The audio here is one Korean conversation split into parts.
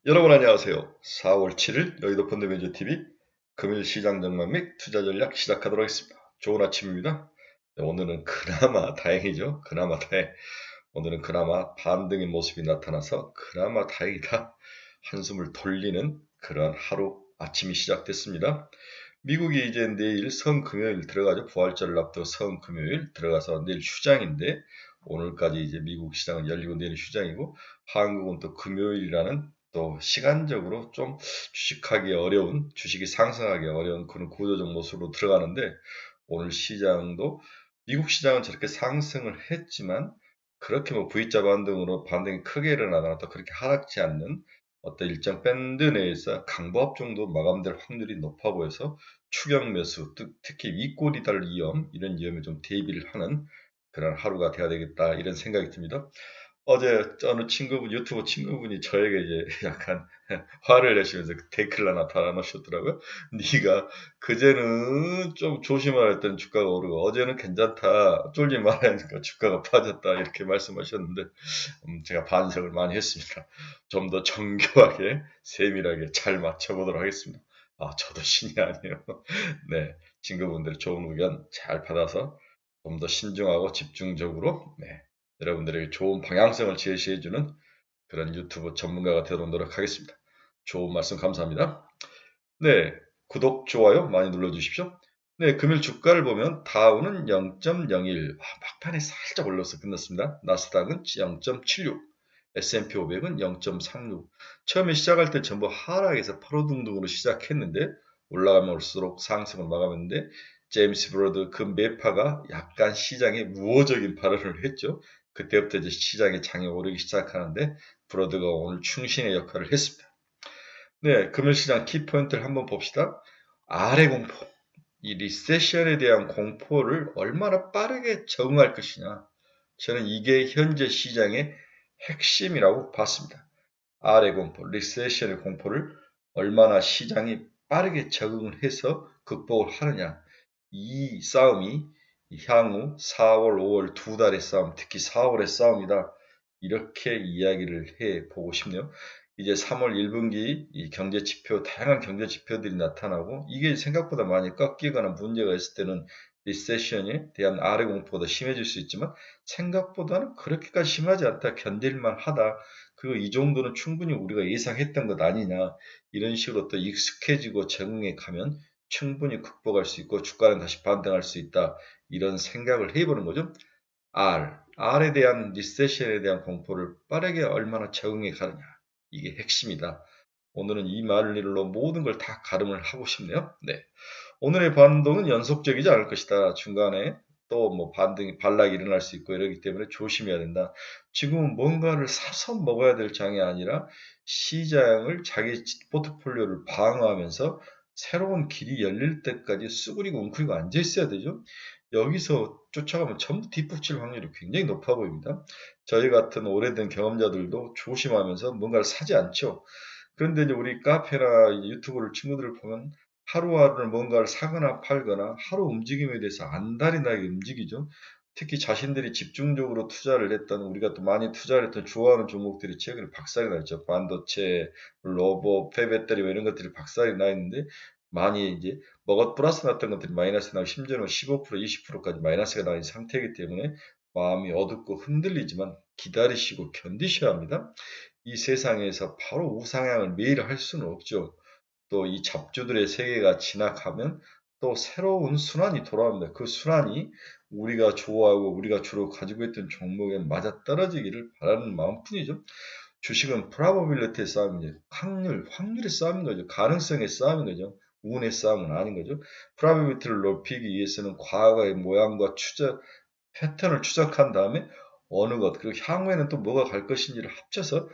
여러분 안녕하세요. 4월 7일 여의도 펀드매니저TV 금일 시장 전망 및 투자 전략 시작하도록 하겠습니다. 좋은 아침입니다. 네, 오늘은 그나마 다행이죠. 오늘은 그나마 반등의 모습이 나타나서 그나마 다행이다. 한숨을 돌리는 그런 하루 아침이 시작됐습니다. 미국이 이제 내일 성금요일 들어가죠. 부활절을 앞두고 성금요일 들어가서 내일 휴장인데 오늘까지 이제 미국 시장은 열리고 내일 휴장이고 한국은 또 금요일이라는 또 시간적으로 좀 주식이 상승하기 어려운 그런 구조적 모습으로 들어가는데 오늘 시장도 미국 시장은 저렇게 상승을 했지만 그렇게 뭐 V자 반등으로 반등이 크게 일어나거나 또 그렇게 하락지 않는 어떤 일정 밴드 내에서 강보합 정도 마감될 확률이 높아 보여서 추격 매수, 특히 윗골이 달 위험, 이런 위험에 좀 대비를 하는 그런 하루가 돼야 되겠다 이런 생각이 듭니다. 어제 어느 유튜브 친구분이 저에게 이제 약간 화를 내시면서 댓글 하나 달아놓으셨더라고요. 네가 그제는 좀 조심하라 했더니 주가가 오르고 어제는 괜찮다 쫄지 말라니까 주가가 빠졌다 이렇게 말씀하셨는데 제가 반성을 많이 했습니다. 좀 더 정교하게 세밀하게 잘 맞춰보도록 하겠습니다. 아 저도 신이 아니에요. 네, 친구분들의 좋은 의견 잘 받아서 좀 더 신중하고 집중적으로 여러분들에게 좋은 방향성을 제시해주는 그런 유튜브 전문가가 되도록 노력하겠습니다. 좋은 말씀 감사합니다. 네, 구독, 좋아요 많이 눌러주십시오. 네, 금일 주가를 보면 다우는 0.01, 막판에 살짝 올라서 끝났습니다. 나스닥은 0.76, S&P 500은 0.36. 처음에 시작할 때 전부 하락에서 파로등등으로 시작했는데 올라가면 올수록 상승을 마감했는데 제임스 브로드 그 매파가 약간 시장에 우호적인 발언을 했죠. 그때부터 이제 시장의 장이 오르기 시작하는데 브로드가 오늘 충신의 역할을 했습니다. 네, 금융시장 키포인트를 한번 봅시다. 아래 공포, 이 리세션에 대한 공포를 얼마나 빠르게 적응할 것이냐. 저는 이게 현재 시장의 핵심이라고 봤습니다. 아래 공포, 리세션의 공포를 얼마나 시장이 빠르게 적응을 해서 극복을 하느냐. 이 싸움이 향후 4월, 5월 두 달의 싸움, 특히 4월의 싸움이다. 이렇게 이야기를 해 보고 싶네요. 이제 3월 1분기 이 경제 지표, 다양한 경제 지표들이 나타나고 이게 생각보다 많이 꺾이거나 문제가 있을 때는 리세션에 대한 아래 공포가 더 심해질 수 있지만 생각보다는 그렇게까지 심하지 않다, 견딜만 하다. 그리고 이 정도는 충분히 우리가 예상했던 것 아니냐. 이런 식으로 또 익숙해지고 적응해 가면 충분히 극복할 수 있고 주가는 다시 반등할 수 있다. 이런 생각을 해보는 거죠. R에 대한 리세션에 대한 공포를 빠르게 얼마나 적응해 가느냐. 이게 핵심이다. 오늘은 이 말로 모든 걸 다 가름을 하고 싶네요. 네. 오늘의 반동은 연속적이지 않을 것이다. 중간에 또 뭐 반락이 일어날 수 있고 이러기 때문에 조심해야 된다. 지금은 뭔가를 사서 먹어야 될 장이 아니라 시장을 자기 포트폴리오를 방어하면서 새로운 길이 열릴 때까지 수그리고 웅크리고 앉아 있어야 되죠. 여기서 쫓아가면 전부 뒷북칠 확률이 굉장히 높아 보입니다. 저희 같은 오래된 경험자들도 조심하면서 뭔가를 사지 않죠. 그런데 이제 우리 카페나 유튜브를 친구들을 보면 하루하루 뭔가를 사거나 팔거나 하루 움직임에 대해서 안달이 나게 움직이죠. 특히 자신들이 집중적으로 투자를 했던, 우리가 또 많이 투자를 했던 좋아하는 종목들이 최근에 박살이 났죠. 반도체, 로봇, 폐배터리 뭐 이런 것들이 박살이 나 있는데 많이 이제 플러스 났던 것들이 마이너스 나고 심지어는 15%, 20%까지 마이너스가 나 있는 상태이기 때문에 마음이 어둡고 흔들리지만 기다리시고 견디셔야 합니다. 이 세상에서 바로 우상향을 매일 할 수는 없죠. 또 이 잡주들의 세계가 지나가면 또 새로운 순환이 돌아옵니다. 그 순환이 우리가 좋아하고 우리가 주로 가지고 있던 종목에 맞아떨어지기를 바라는 마음뿐이죠. 주식은 프라버빌리티의 싸움이죠. 확률의 싸움인 거죠. 가능성의 싸움인 거죠. 운의 싸움은 아닌 거죠. 프라버빌리티를 높이기 위해서는 과거의 모양과 패턴을 추적한 다음에 어느 것, 그리고 향후에는 또 뭐가 갈 것인지를 합쳐서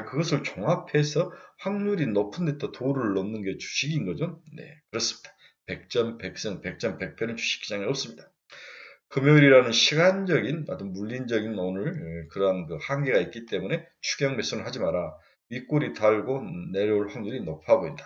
그것을 종합해서 확률이 높은 데 또 도를 넣는 게 주식인 거죠. 네, 그렇습니다. 100점 100승, 100점 100패는 주식시장에 없습니다. 금요일이라는 시간적인 어떤 물리적인 오늘 그러한 그 한계가 있기 때문에 추격 매수는 하지 마라. 윗골이 달고 내려올 확률이 높아 보인다.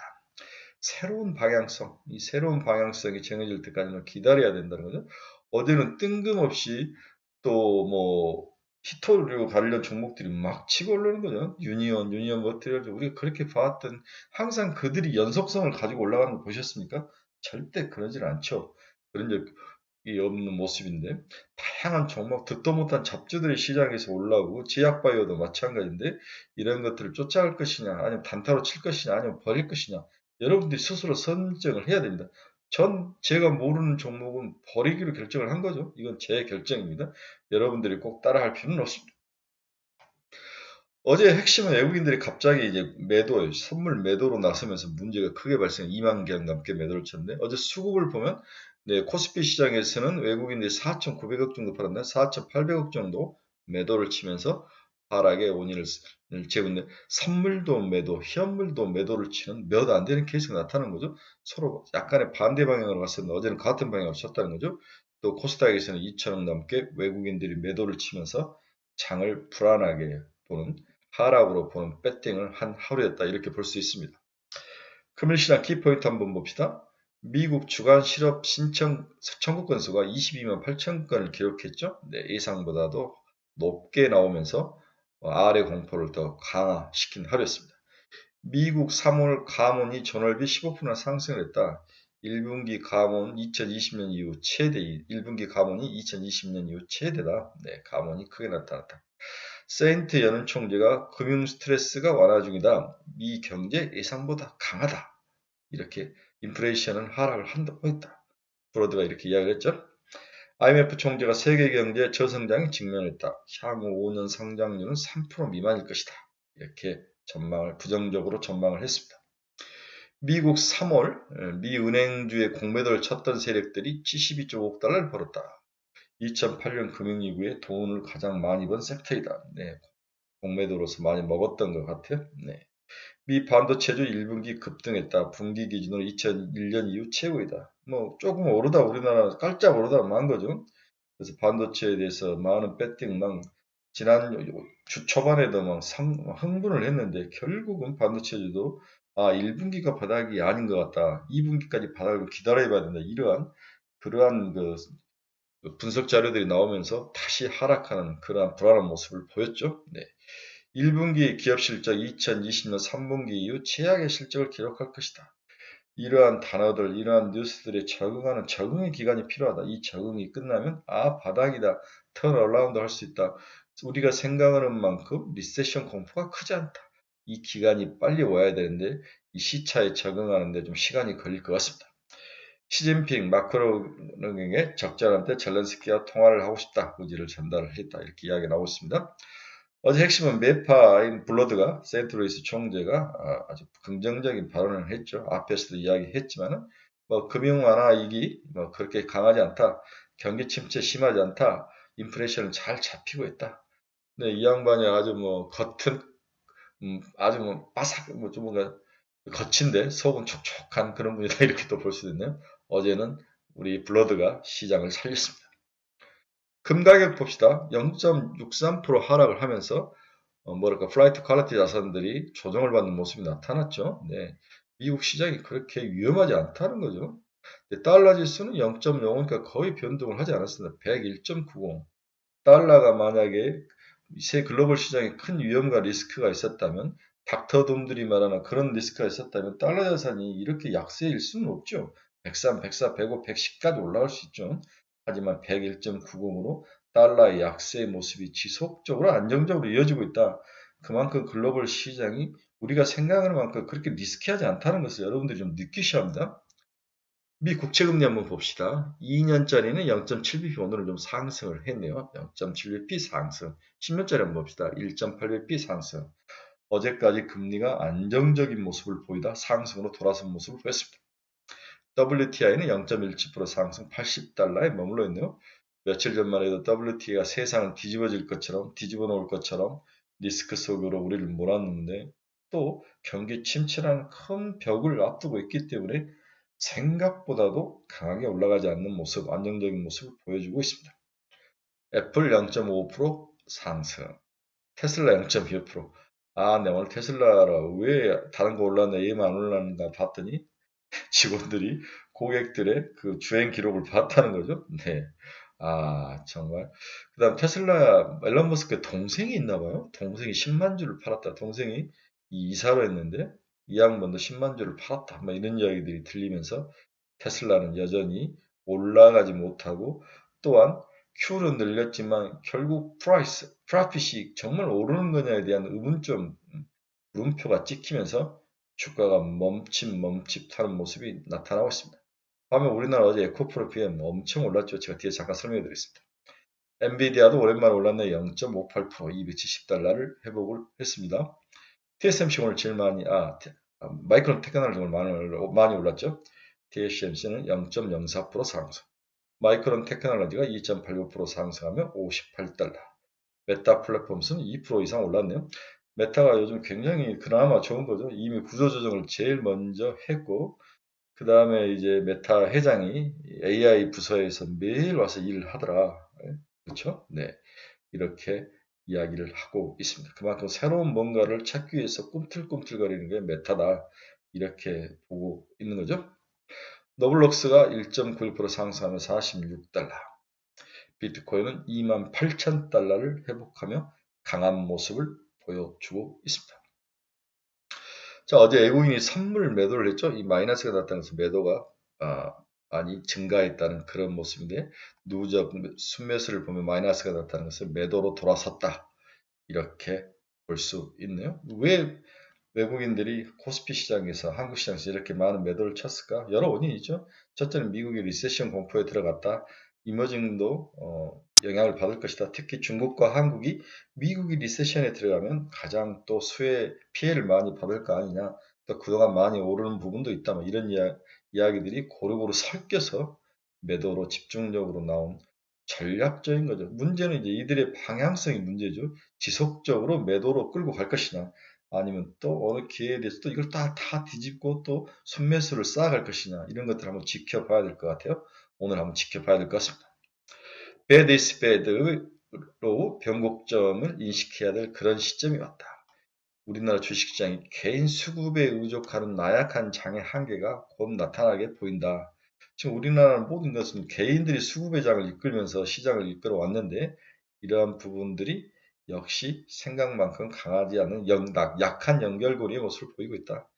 이 새로운 방향성이 정해질 때까지는 기다려야 된다는 거죠. 어제는 뜬금없이 또 뭐 히토류 관련 종목들이 막 치고 올라오는 거죠. 유니온 머티리얼 우리가 그렇게 봐왔던 항상 그들이 연속성을 가지고 올라가는 거 보셨습니까? 절대 그러질 않죠. 그런 적이 없는 모습인데 다양한 종목 듣도 못한 잡주들이 시장에서 올라오고 제약바이오도 마찬가지인데 이런 것들을 쫓아갈 것이냐 아니면 단타로 칠 것이냐 아니면 버릴 것이냐 여러분들이 스스로 선정을 해야 됩니다. 제가 모르는 종목은 버리기로 결정을 한 거죠. 이건 제 결정입니다. 여러분들이 꼭 따라할 필요는 없습니다. 어제 핵심은 외국인들이 갑자기 이제 선물 매도로 나서면서 문제가 크게 발생, 2만 개 넘게 매도를 쳤는데, 어제 수급을 보면, 네, 코스피 시장에서는 외국인들이 4,900억 정도 팔았나, 4,800억 정도 매도를 치면서 하락의 원인을 재고 선물도 매도, 현물도 매도를 치는 몇 안 되는 케이스가 나타나는 거죠. 서로 약간의 반대 방향으로 갔었는데, 어제는 같은 방향으로 쳤다는 거죠. 또 코스닥에서는 2천억 넘게 외국인들이 매도를 치면서 장을 불안하게 보는 하락으로 보는 배팅을 한 하루였다 이렇게 볼 수 있습니다. 금일시장 키포인트 한번 봅시다. 미국 주간 실업 신청 청구 건수가 22만 8천 건을 기록했죠. 네, 예상보다도 높게 나오면서 아래 공포를 더 강화시킨 하루였습니다. 미국 3월 감원이 전월비 15% 상승을 했다. 1분기 감원 2020년 이후 최대, 1분기 감원이 2020년 이후 최대다. 네, 감원이 크게 나타났다. 세인트 연은 총재가 금융 스트레스가 완화 중이다. 미 경제 예상보다 강하다. 이렇게 인플레이션은 하락을 한다고 했다. 브로드가 이렇게 이야기를 했죠. IMF 총재가 세계 경제 저성장에 직면했다. 향후 5년 성장률은 3% 미만일 것이다. 이렇게 부정적으로 전망을 했습니다. 미국 3월 미 은행주의 공매도를 쳤던 세력들이 72.5억 달러를 벌었다. 2008년 금융위기에 돈을 가장 많이 번 섹터이다. 네, 공매도로서 많이 먹었던 것 같아요. 네. 미 반도체주 1분기 급등했다. 분기 기준으로 2001년 이후 최고이다. 뭐 조금 오르다 우리나라 깔짝 오르다 만 거죠. 그래서 반도체에 대해서 많은 배팅 지난 주 초반에도 흥분을 했는데 결국은 반도체주도 1분기가 바닥이 아닌 것 같다. 2분기까지 바닥을 기다려봐야 된다. 그러한 분석 자료들이 나오면서 다시 하락하는 그러한 불안한 모습을 보였죠. 네. 1분기 기업 실적 2020년 3분기 이후 최악의 실적을 기록할 것이다. 이러한 단어들, 이러한 뉴스들에 적응하는 적응의 기간이 필요하다. 이 적응이 끝나면 바닥이다. 턴어라운드 할 수 있다. 우리가 생각하는 만큼 리세션 공포가 크지 않다. 이 기간이 빨리 와야 되는데 이 시차에 적응하는데 좀 시간이 걸릴 것 같습니다. 시진핑 마크롱에게 적절한 때 젤렌스키와 통화를 하고 싶다. 의지를 전달을 했다. 이렇게 이야기가 나오고 있습니다. 어제 핵심은 메파인 블러드가 세인트루이스 총재가 아주 긍정적인 발언을 했죠. 앞에서도 이야기했지만은 금융 완화이기 그렇게 강하지 않다. 경기 침체 심하지 않다. 인플레이션은 잘 잡히고 있다. 네, 이 양반이 아주 겉은 아주 바삭 좀 뭔가 거친데 속은 촉촉한 그런 분이다 이렇게 또 볼 수도 있네요. 어제는 우리 블러드가 시장을 살렸습니다. 금 가격 봅시다. 0.63% 하락을 하면서 플라이트 퀄리티 자산들이 조정을 받는 모습이 나타났죠. 네. 미국 시장이 그렇게 위험하지 않다는 거죠. 달러 지수는 0.05니까 거의 변동을 하지 않았습니다. 101.90. 달러가 만약에 새 글로벌 시장에 큰 위험과 리스크가 있었다면 닥터돔들이 말하는 그런 리스크가 있었다면 달러 자산이 이렇게 약세일 수는 없죠. 103, 104, 105, 110까지 올라갈 수 있죠. 하지만 101.90으로 달러의 약세의 모습이 지속적으로 안정적으로 이어지고 있다. 그만큼 글로벌 시장이 우리가 생각하는 만큼 그렇게 리스키하지 않다는 것을 여러분들이 좀 느끼셔야 합니다. 미 국채금리 한번 봅시다. 2년짜리는 0.7bp 오늘은 좀 상승을 했네요. 0.7bp 상승. 10년짜리 한번 봅시다. 1.8bp 상승. 어제까지 금리가 안정적인 모습을 보이다 상승으로 돌아선 모습을 보였습니다. WTI는 0.17% 상승 80달러에 머물러 있네요. 며칠 전만 해도 WTI가 세상을 뒤집어 놓을 것처럼 리스크 속으로 우리를 몰았는데 또 경기 침체라는 큰 벽을 앞두고 있기 때문에 생각보다도 강하게 올라가지 않는 모습, 안정적인 모습을 보여주고 있습니다. 애플 0.5% 상승, 테슬라 0.25%. 네, 오늘 테슬라라 왜 다른 거 올랐나 얘만 안 올랐나 봤더니 직원들이 고객들의 그 주행 기록을 봤다는 거죠. 네. 정말. 그다음 테슬라 앨런 머스크의 동생이 있나 봐요. 동생이 10만 주를 팔았다. 동생이 이사로 했는데 이 양반도 10만 주를 팔았다. 뭐 이런 이야기들이 들리면서 테슬라는 여전히 올라가지 못하고 또한 Q는 늘렸지만 결국 프라핏이 정말 오르는 거냐에 대한 의문점, 물음표가 찍히면서 주가가 멈칫멈칫하는 모습이 나타나고 있습니다. 반면 우리나라 어제 에코프로 PM 엄청 올랐죠. 제가 뒤에 잠깐 설명해 드리겠습니다. 엔비디아도 오랜만에 올랐네. 0.58% 270달러를 회복을 했습니다. TSMC 오늘 제일 많이 마이크론 테크놀로지 오늘 많이 올랐죠. TSMC는 0.04% 상승. 마이크론 테크놀로지가 2.85% 상승하며 58달러. 메타 플랫폼스는 2% 이상 올랐네요. 메타가 요즘 굉장히 그나마 좋은 거죠. 이미 구조조정을 제일 먼저 했고 그 다음에 이제 메타 회장이 AI 부서에서 매일 와서 일을 하더라. 그렇죠? 네. 이렇게 이야기를 하고 있습니다. 그만큼 새로운 뭔가를 찾기 위해서 꿈틀꿈틀거리는 게 메타다. 이렇게 보고 있는 거죠. 노블록스가 1.91% 상승하며 46달러. 비트코인은 28,000달러를 회복하며 강한 모습을 보여주고 있습니다. 자, 어제 외국인이 선물 매도를 했죠. 이 마이너스가 나타나서 매도가 많이 증가했다는 그런 모습인데 누적 순매수를 보면 마이너스가 나타나는 것은 매도로 돌아섰다. 이렇게 볼 수 있네요. 왜 외국인들이 코스피 시장에서 한국 시장에서 이렇게 많은 매도를 쳤을까? 여러 원인이 있죠. 첫째는 미국이 리세션 공포에 들어갔다. 이머징도 영향을 받을 것이다. 특히 중국과 한국이 미국이 리세션에 들어가면 가장 또 피해를 많이 받을 거 아니냐. 또 그동안 많이 오르는 부분도 있다. 뭐 이런 이야기들이 고루고루 섞여서 매도로 집중적으로 나온 전략적인 거죠. 문제는 이제 이들의 방향성이 문제죠. 지속적으로 매도로 끌고 갈 것이냐. 아니면 또 어느 기회에 대해서 또 이걸 다 뒤집고 또 순매수를 쌓아갈 것이냐 이런 것들 한번 지켜봐야 될 것 같아요. 오늘 한번 지켜봐야 될 것 같습니다. Bad is bad로 변곡점을 인식해야 될 그런 시점이 왔다. 우리나라 주식시장이 개인 수급에 의존하는 나약한 장의 한계가 곧 나타나게 보인다. 지금 우리나라는 모든 것은 개인들이 수급의 장을 이끌면서 시장을 이끌어 왔는데 이러한 부분들이 역시 생각만큼 강하지 않은 약한 연결고리의 모습을 보이고 있다.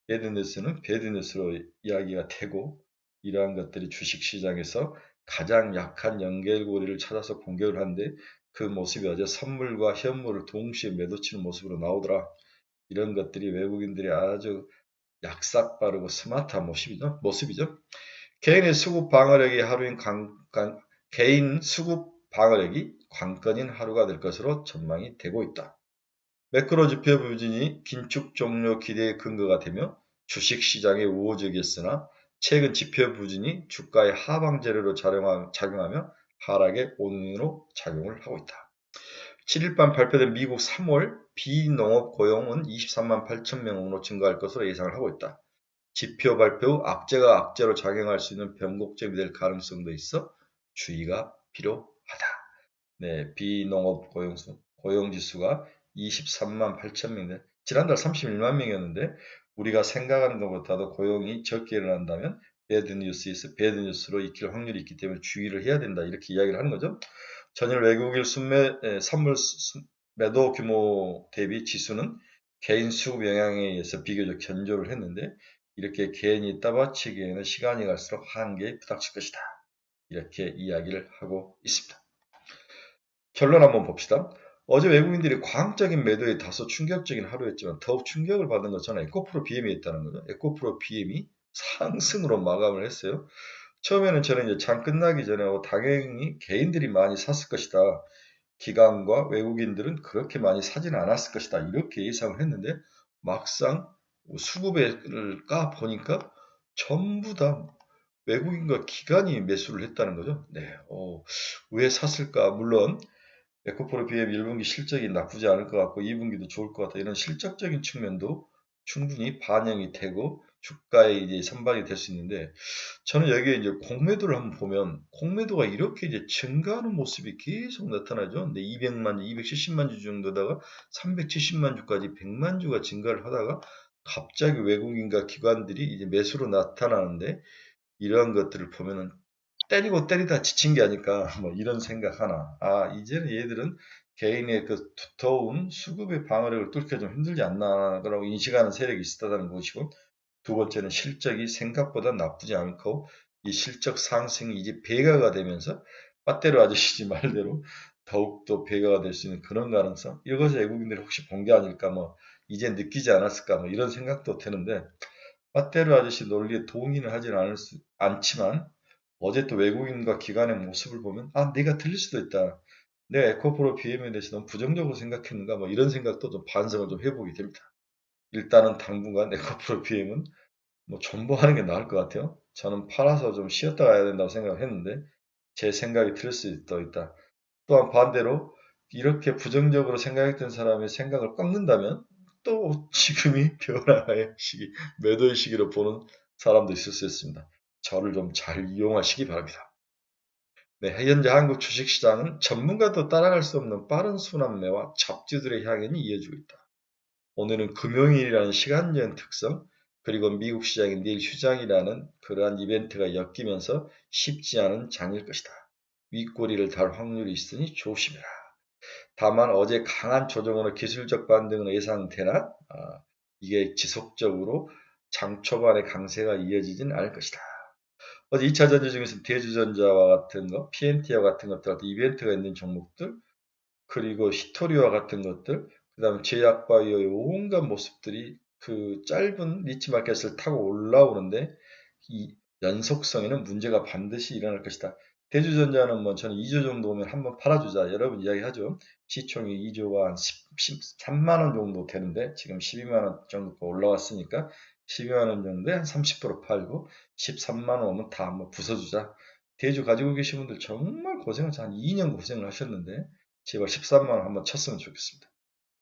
배드뉴스는 배드뉴스로 이야기가 되고 이러한 것들이 주식시장에서 가장 약한 연결고리를 찾아서 공격을 하는데 그 모습이 어제 선물과 현물을 동시에 매도치는 모습으로 나오더라. 이런 것들이 외국인들이 아주 약삭빠르고 스마트한 모습이죠. 개인의 수급 방어력이 개인 수급 방어력이 관건인 하루가 될 것으로 전망이 되고 있다. 매크로 지표 부진이 긴축 종료 기대의 근거가 되며 주식시장에 우호적이었으나 최근 지표 부진이 주가의 하방 재료로 작용하며 하락의 원인으로 작용을 하고 있다. 7일 밤 발표된 미국 3월 비농업 고용은 23만 8천 명으로 증가할 것으로 예상을 하고 있다. 지표 발표 후 악재가 악재로 작용할 수 있는 변곡점이 될 가능성도 있어 주의가 필요하다. 네, 비농업 고용지수가 23만 8천 명, 지난달 31만 명이었는데 우리가 생각하는 것보다도 고용이 적게 일어난다면 배드뉴스로 익힐 확률이 있기 때문에 주의를 해야 된다. 이렇게 이야기를 하는 거죠. 전일 외국인 선물 매도 규모 대비 지수는 개인 수급 영향에 의해서 비교적 견조를 했는데 이렇게 개인이 따받치기에는 시간이 갈수록 한계에 부닥칠 것이다. 이렇게 이야기를 하고 있습니다. 결론 한번 봅시다. 어제 외국인들이 과학적인 매도에 다소 충격적인 하루였지만 더욱 충격을 받은 것은 에코프로 BM이 있다는 거죠. 에코프로 BM이 상승으로 마감을 했어요. 처음에는 저는 이제 장 끝나기 전에 당연히 개인들이 많이 샀을 것이다. 기관과 외국인들은 그렇게 많이 사지는 않았을 것이다. 이렇게 예상을 했는데 막상 수급을 까 보니까 전부 다 외국인과 기관이 매수를 했다는 거죠. 네, 왜 샀을까? 물론 에코프로 BM 1분기 실적이 나쁘지 않을 것 같고 2분기도 좋을 것 같다. 이런 실적적인 측면도 충분히 반영이 되고 주가에 이제 선반이 될 수 있는데 저는 여기에 이제 공매도를 한번 보면 공매도가 이렇게 이제 증가하는 모습이 계속 나타나죠. 근데 200만 주, 270만 주 정도다가 370만 주까지 100만 주가 증가를 하다가 갑자기 외국인과 기관들이 이제 매수로 나타나는데 이러한 것들을 보면은 때리고 때리다 지친 게 아닐까 뭐 이런 생각 하나. 이제는 얘들은 개인의 그 두터운 수급의 방어력을 뚫기가 좀 힘들지 않나라고 인식하는 세력이 있었다는 것이고, 두 번째는 실적이 생각보다 나쁘지 않고 이 실적 상승이 이제 배가가 되면서 빠떼로 아저씨 말대로 더욱더 배가가 될 수 있는 그런 가능성, 이것을 외국인들이 혹시 본 게 아닐까, 뭐 이제 느끼지 않았을까, 뭐 이런 생각도 드는데, 빠떼로 아저씨 논리에 동의는 하지는 않지만 어제 또 외국인과 기관의 모습을 보면 내가 틀릴 수도 있다. 내가 에코프로 BM에 대해서 너무 부정적으로 생각했는가, 뭐 이런 생각도 좀 반성을 좀 해보게 됩니다. 일단은 당분간 에코프로 BM은 뭐 존버하는 게 나을 것 같아요. 저는 팔아서 좀 쉬었다 가야 된다고 생각을 했는데 제 생각이 틀릴 수도 있다. 또한 반대로 이렇게 부정적으로 생각했던 사람의 생각을 꺾는다면 또 지금이 변화의 시기, 매도의 시기로 보는 사람도 있을 수 있습니다. 저를 좀 잘 이용하시기 바랍니다. 네, 현재 한국 주식시장은 전문가도 따라갈 수 없는 빠른 순환매와 잡주들의 향연이 이어지고 있다. 오늘은 금요일이라는 시간적 특성, 그리고 미국 시장이 내일 휴장이라는 그러한 이벤트가 엮이면서 쉽지 않은 장일 것이다. 윗꼬리를 달 확률이 있으니 조심해라. 다만 어제 강한 조정으로 기술적 반등은 예상되나 이게 지속적으로 장 초반의 강세가 이어지진 않을 것이다. 어제 2차 전지 중에서 대주전자와 같은 거, PNT와 같은 것들, 이벤트가 있는 종목들, 그리고 히토리와 같은 것들, 그 다음에 제약바이오의 온갖 모습들이 그 짧은 니치 마켓을 타고 올라오는데 이 연속성에는 문제가 반드시 일어날 것이다. 대주전자는 뭐 저는 2조 정도 오면 한번 팔아주자. 여러분 이야기하죠. 시총이 2조가 한 13만 원 정도 되는데 지금 12만 원 정도 올라왔으니까 12만 원 정도에 한 30% 팔고 13만 원 오면 다 한번 부숴주자. 대주 가지고 계신 분들 정말 고생을 한 2년 고생을 하셨는데 제발 13만 원 한번 쳤으면 좋겠습니다.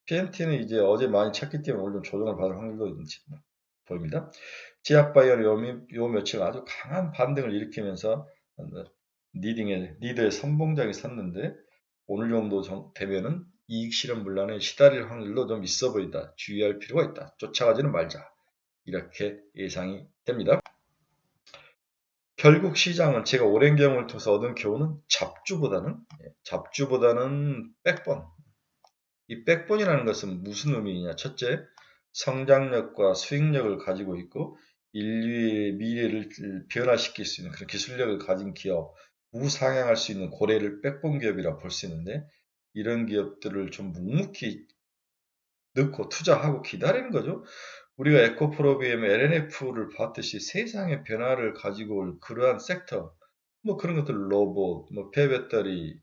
PNT는 이제 어제 많이 쳤기 때문에 오늘 좀 조정을 받을 확률도 있는지 보입니다. 제약바이오는 요 며칠 아주 강한 반등을 일으키면서 리더의 선봉장이 섰는데 오늘 정도 되면은 이익 실현 분란에 시달릴 확률도 좀 있어 보인다. 주의할 필요가 있다. 쫓아가지는 말자. 이렇게 예상이 됩니다. 결국 시장은 제가 오랜 경험을 통해서 얻은 교훈은 잡주보다는 백번. 이 백번이라는 것은 무슨 의미냐? 첫째, 성장력과 수익력을 가지고 있고 인류의 미래를 변화시킬 수 있는 그런 기술력을 가진 기업, 우상향할 수 있는 고래를 백번 기업이라 볼 수 있는데, 이런 기업들을 좀 묵묵히 넣고 투자하고 기다리는 거죠. 우리가 에코프로비엠 LNF를 봤듯이 세상의 변화를 가지고 올 그러한 섹터, 뭐 그런 것들, 로봇, 뭐 폐배터리,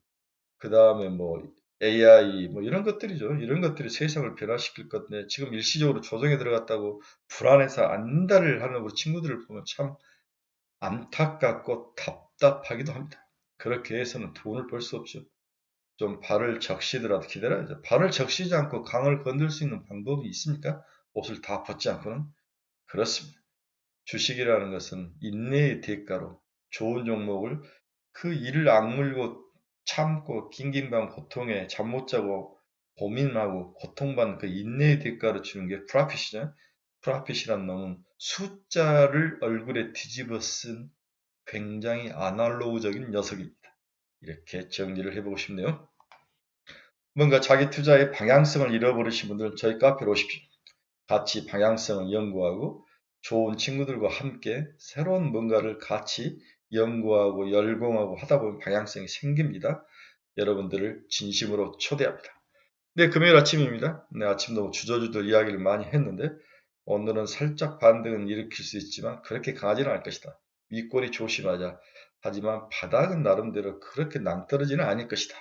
그 다음에 뭐 AI, 뭐 이런 것들이죠. 이런 것들이 세상을 변화시킬 건데 지금 일시적으로 조정에 들어갔다고 불안해서 안달을 하는 우리 친구들을 보면 참 안타깝고 답답하기도 합니다. 그렇게 해서는 돈을 벌 수 없죠. 좀 발을 적시더라도 기다려야죠. 발을 적시지 않고 강을 건들 수 있는 방법이 있습니까? 옷을 다 벗지 않고는? 그렇습니다. 주식이라는 것은 인내의 대가로 좋은 종목을 그 이를 악물고 참고 긴긴밤 고통에 잠 못 자고 고민하고 고통받는 그 인내의 대가로 주는 게 프라핏이죠. 프라핏이란 놈은 숫자를 얼굴에 뒤집어 쓴 굉장히 아날로그적인 녀석입니다. 이렇게 정리를 해보고 싶네요. 뭔가 자기 투자의 방향성을 잃어버리신 분들은 저희 카페로 오십시오. 같이 방향성을 연구하고 좋은 친구들과 함께 새로운 뭔가를 같이 연구하고 열공하고 하다 보면 방향성이 생깁니다. 여러분들을 진심으로 초대합니다. 네, 금요일 아침입니다. 네, 아침도 주저주저 이야기를 많이 했는데 오늘은 살짝 반등은 일으킬 수 있지만 그렇게 강하지는 않을 것이다. 윗꼬리 조심하자. 하지만 바닥은 나름대로 그렇게 낭떠러지는 아닐 것이다.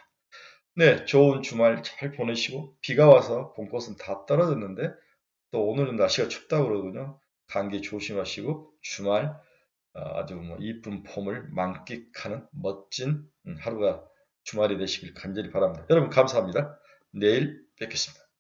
네, 좋은 주말 잘 보내시고 비가 와서 봄꽃은 다 떨어졌는데 또 오늘은 날씨가 춥다고 그러거든요. 감기 조심하시고 주말 아주 뭐 이쁜 봄을 만끽하는 멋진 하루가 주말이 되시길 간절히 바랍니다. 여러분 감사합니다. 내일 뵙겠습니다.